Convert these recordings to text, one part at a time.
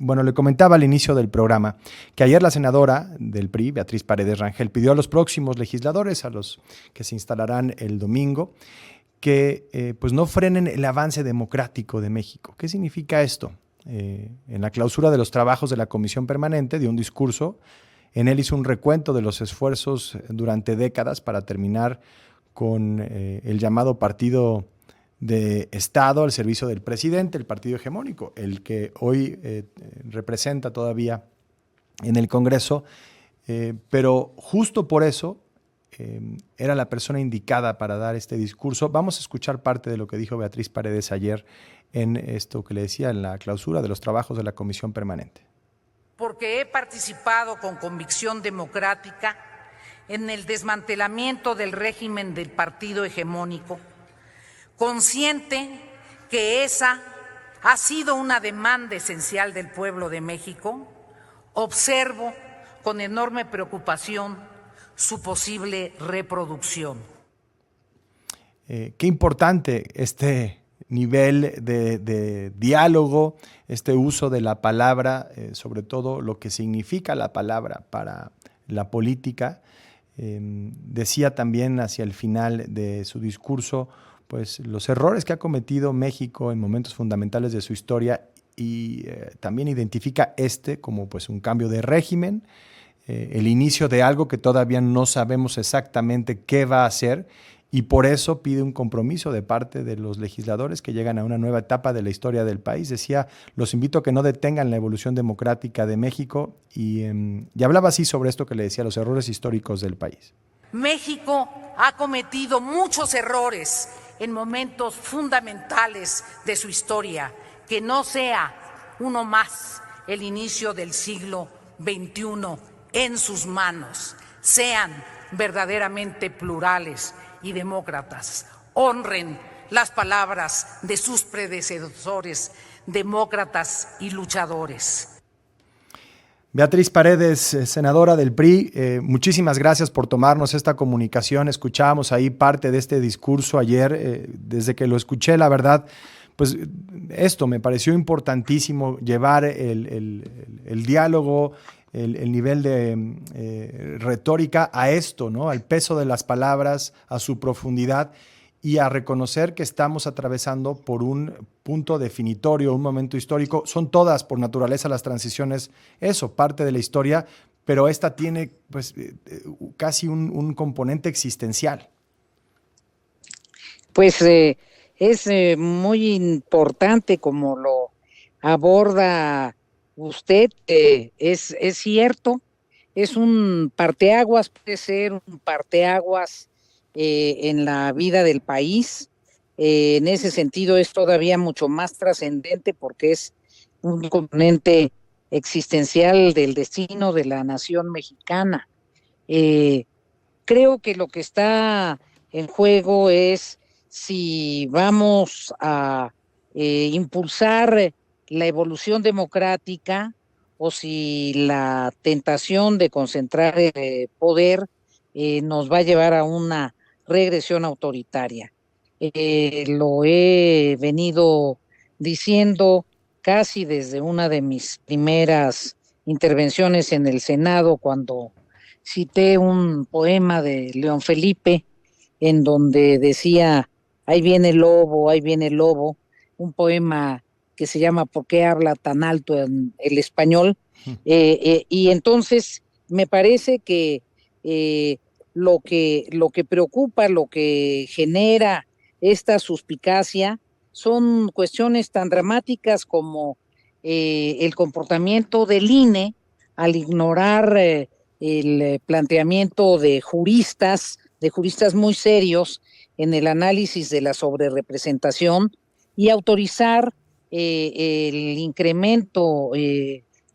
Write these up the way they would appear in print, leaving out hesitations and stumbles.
Bueno, le comentaba al inicio del programa que ayer la senadora del PRI, Beatriz Paredes Rangel, pidió a los próximos legisladores, a los que se instalarán el domingo, que pues no frenen el avance democrático de México. ¿Qué significa esto? En la clausura de los trabajos de la Comisión Permanente dio un discurso. En él hizo un recuento de los esfuerzos durante décadas para terminar con el llamado partido de Estado al servicio del presidente, el partido hegemónico, el que hoy representa todavía en el Congreso, pero justo por eso era la persona indicada para dar este discurso. Vamos a escuchar parte de lo que dijo Beatriz Paredes ayer en esto que le decía, en la clausura de los trabajos de la Comisión Permanente. Porque he participado con convicción democrática en el desmantelamiento del régimen del partido hegemónico, consciente que esa ha sido una demanda esencial del pueblo de México, observo con enorme preocupación su posible reproducción. Qué importante este nivel de diálogo, este uso de la palabra, sobre todo lo que significa la palabra para la política. Decía también hacia el final de su discurso, pues los errores que ha cometido México en momentos fundamentales de su historia y también identifica como pues un cambio de régimen, el inicio de algo que todavía no sabemos exactamente qué va a hacer, y por eso pide un compromiso de parte de los legisladores que llegan a una nueva etapa de la historia del país. Decía, los invito a que no detengan la evolución democrática de México, y hablaba así sobre esto que le decía, los errores históricos del país. México ha cometido muchos errores en momentos fundamentales de su historia, que no sea uno más el inicio del siglo XXI en sus manos. Sean verdaderamente plurales y demócratas. Honren las palabras de sus predecesores, demócratas y luchadores. Beatriz Paredes, senadora del PRI, muchísimas gracias por tomarnos esta comunicación. Escuchábamos ahí parte de este discurso ayer. Desde que lo escuché, la verdad, pues esto me pareció importantísimo, llevar el diálogo, el nivel de retórica a esto, ¿no? Al peso de las palabras, a su profundidad, y a reconocer que estamos atravesando por un punto definitorio, un momento histórico. Son todas, por naturaleza, las transiciones, eso, parte de la historia, pero esta tiene pues casi un componente existencial. Pues es muy importante como lo aborda usted, es cierto, es un parteaguas, puede ser un parteaguas en la vida del país. En ese sentido es todavía mucho más trascendente porque es un componente existencial del destino de la nación mexicana. Creo que lo que está en juego es si vamos a impulsar la evolución democrática o si la tentación de concentrar el poder nos va a llevar a una regresión autoritaria. Lo he venido diciendo casi desde una de mis primeras intervenciones en el Senado, cuando cité un poema de León Felipe, en donde decía, ahí viene el lobo, un poema que se llama ¿Por qué habla tan alto en el español? Y entonces me parece que lo que preocupa, lo que genera esta suspicacia son cuestiones tan dramáticas como el comportamiento del INE al ignorar el planteamiento de juristas muy serios en el análisis de la sobrerepresentación y autorizar el incremento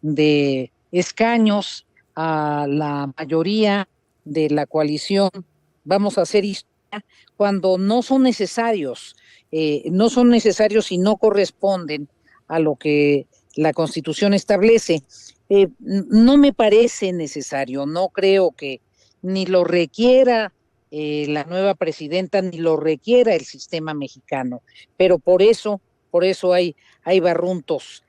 de escaños a la mayoría de la coalición. Vamos a hacer historia cuando no son necesarios y no corresponden a lo que la Constitución establece. No me parece necesario, no creo que ni lo requiera la nueva presidenta ni lo requiera el sistema mexicano, pero por eso hay barruntos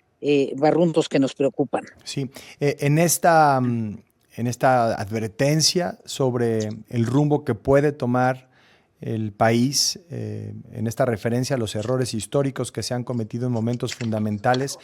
barruntos que nos preocupan. Sí, en esta advertencia sobre el rumbo que puede tomar el país, en esta referencia a los errores históricos que se han cometido en momentos fundamentales,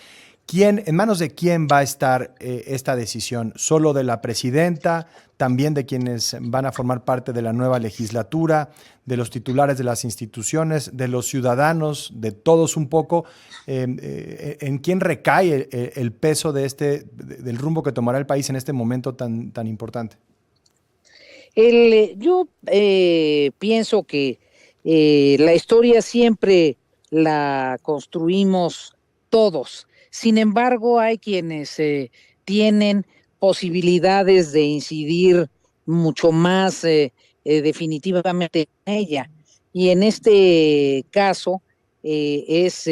¿en manos de quién va a estar esta decisión? ¿Solo de la presidenta? ¿También de quienes van a formar parte de la nueva legislatura? ¿De los titulares de las instituciones? ¿De los ciudadanos? ¿De todos un poco? ¿En quién recae el peso del rumbo que tomará el país en este momento tan importante? Yo pienso que la historia siempre la construimos todos. Sin embargo, hay quienes tienen posibilidades de incidir mucho más definitivamente en ella. Y en este caso es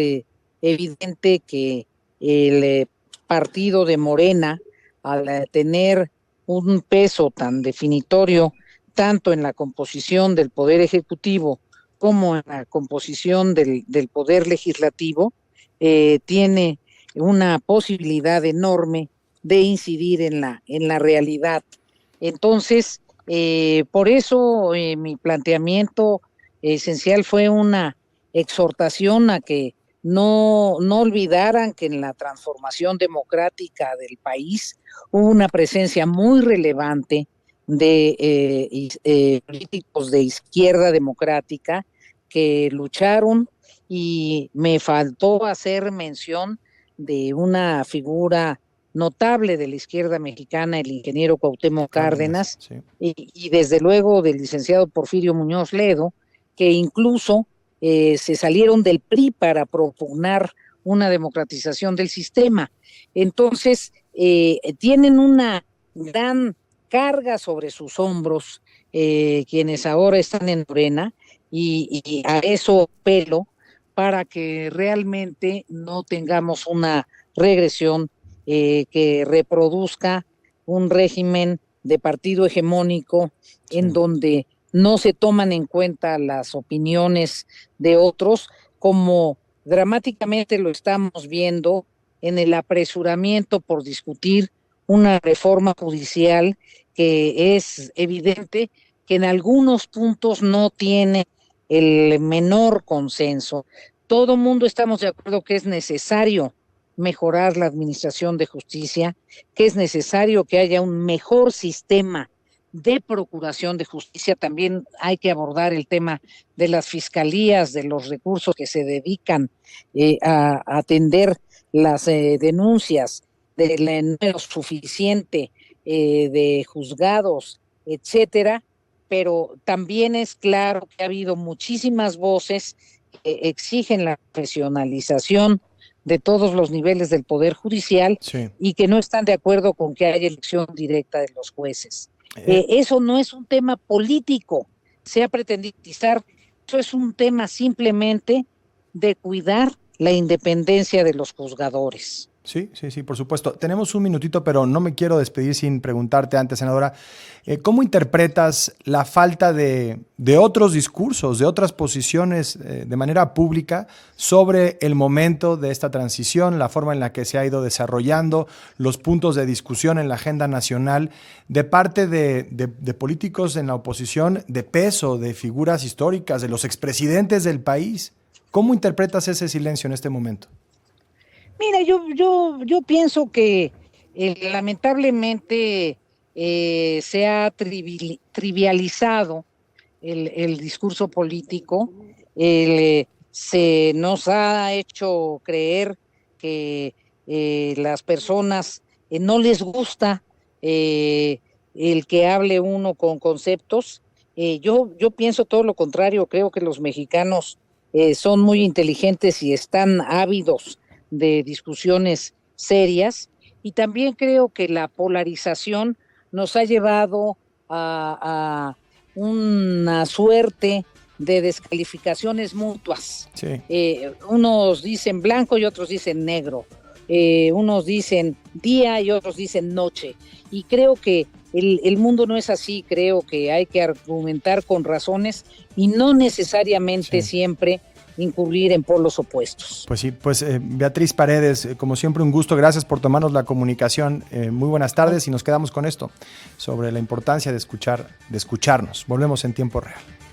evidente que el partido de Morena, al tener un peso tan definitorio tanto en la composición del Poder Ejecutivo como en la composición del Poder Legislativo, tiene una posibilidad enorme de incidir en la realidad. Entonces, por eso mi planteamiento esencial fue una exhortación a que no olvidaran que en la transformación democrática del país hubo una presencia muy relevante de políticos de izquierda democrática que lucharon, y me faltó hacer mención de una figura notable de la izquierda mexicana, el ingeniero Cuauhtémoc Cárdenas, sí. y desde luego del licenciado Porfirio Muñoz Ledo, que incluso se salieron del PRI para propugnar una democratización del sistema. Entonces, tienen una gran carga sobre sus hombros quienes ahora están en Morena, y a eso apelo para que realmente no tengamos una regresión que reproduzca un régimen de partido hegemónico, sí, en donde no se toman en cuenta las opiniones de otros, como dramáticamente lo estamos viendo en el apresuramiento por discutir una reforma judicial que es evidente que en algunos puntos no tiene el menor consenso. Todo mundo estamos de acuerdo que es necesario mejorar la administración de justicia, que es necesario que haya un mejor sistema de procuración de justicia. También hay que abordar el tema de las fiscalías, de los recursos que se dedican a atender las denuncias, del número suficiente de juzgados, etcétera. Pero también es claro que ha habido muchísimas voces que exigen la profesionalización de todos los niveles del Poder Judicial, sí, y que no están de acuerdo con que haya elección directa de los jueces. Eso no es un tema político, se ha pretendido, eso es un tema simplemente de cuidar la independencia de los juzgadores. Sí, por supuesto. Tenemos un minutito, pero no me quiero despedir sin preguntarte antes, senadora, ¿cómo interpretas la falta de otros discursos, de otras posiciones de manera pública sobre el momento de esta transición, la forma en la que se ha ido desarrollando, los puntos de discusión en la agenda nacional, de parte de políticos en la oposición de peso, de figuras históricas, de los expresidentes del país? ¿Cómo interpretas ese silencio en este momento? Mira, yo pienso que lamentablemente se ha trivializado el discurso político, se nos ha hecho creer que las personas no les gusta el que hable uno con conceptos. Yo pienso todo lo contrario, creo que los mexicanos son muy inteligentes y están ávidos de discusiones serias, y también creo que la polarización nos ha llevado a una suerte de descalificaciones mutuas. Sí. Unos dicen blanco y otros dicen negro, unos dicen día y otros dicen noche, y creo que el mundo no es así. Creo que hay que argumentar con razones y no necesariamente siempre incurrir en polos opuestos. Pues sí, pues Beatriz Paredes, como siempre un gusto, gracias por tomarnos la comunicación. Muy buenas tardes y nos quedamos con esto, sobre la importancia de escucharnos. Volvemos en tiempo real.